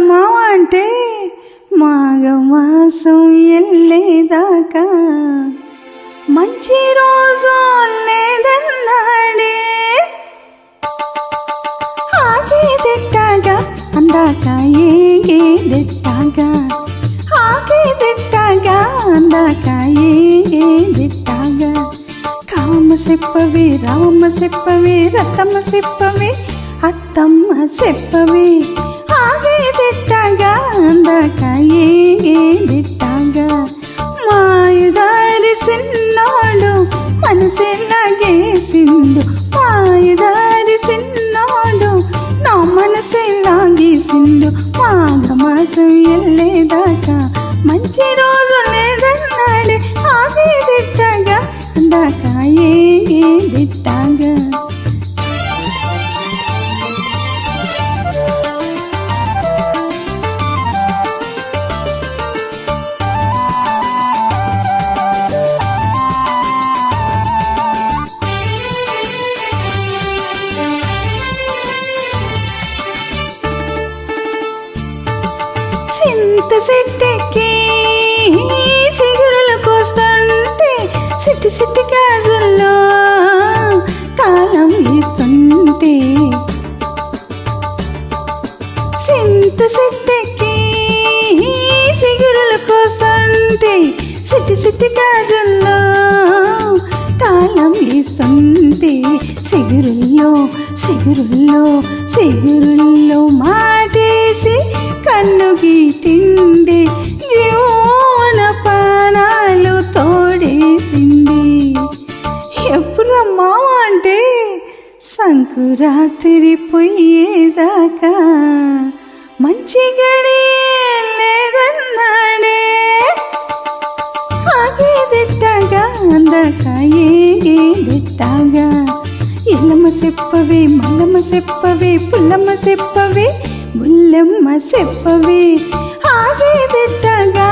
మావ అంటే మాఘమాసం ఎల్లేదాకా మంచి రోజు లేదన్నాడే. ఆగేదెట్టాగా అందాక ఏగేదెట్టాగా, ఆగేదెట్టాగా అందాక ఏగేదెట్టాగా. కామ చెప్పవే రామ చెప్పవే రతమ చెప్పవే అత్తమ్మ చెప్పవే, ఆగేదెట్టాగా అందాక ఏగేదెట్టాగా. మాయదారి సిన్నోడు మనసెలాగేసిండు, మాయదారి సిన్నోడు నా మనసెలాగేసిండు. మాఘమాసం ఎల్లేదాకా మంచి రోజు లేదన్నాడే. ఆగేదెట్టాగా అందాక ఏగేదెట్టాగా. చింత చెట్టెక్కి సిగురులు కోస్తుంటే సిట్టి సిట్టి గాజుల్లో తాళం వేస్తుంటే, చింత చెట్టెక్కి సిగురులు కోస్తుంటే సిట్టి సిట్టి గాజుల్లో తాళం వేస్తుంటే, సిగురుల్లో సిగురుల్లో సిగురుల్లో మాటేసి కన్ను గీటిండి జీవన పానాలు తోడేసింది. ఎప్పుడు మావ అంటే సంకురాత్రి పోయేదాకా మంచి గడి లేదన్నాడే. ఆగేదెట్టాగా అందాక ఏగేదెట్టాగా. ఎల్లమ్మ చెప్పవే మల్లమ్మ చెప్పవే పుల్లమ్మ చెప్పవే బుల్లెమ్మ చెప్పవే, ఆగేదెట్టాగా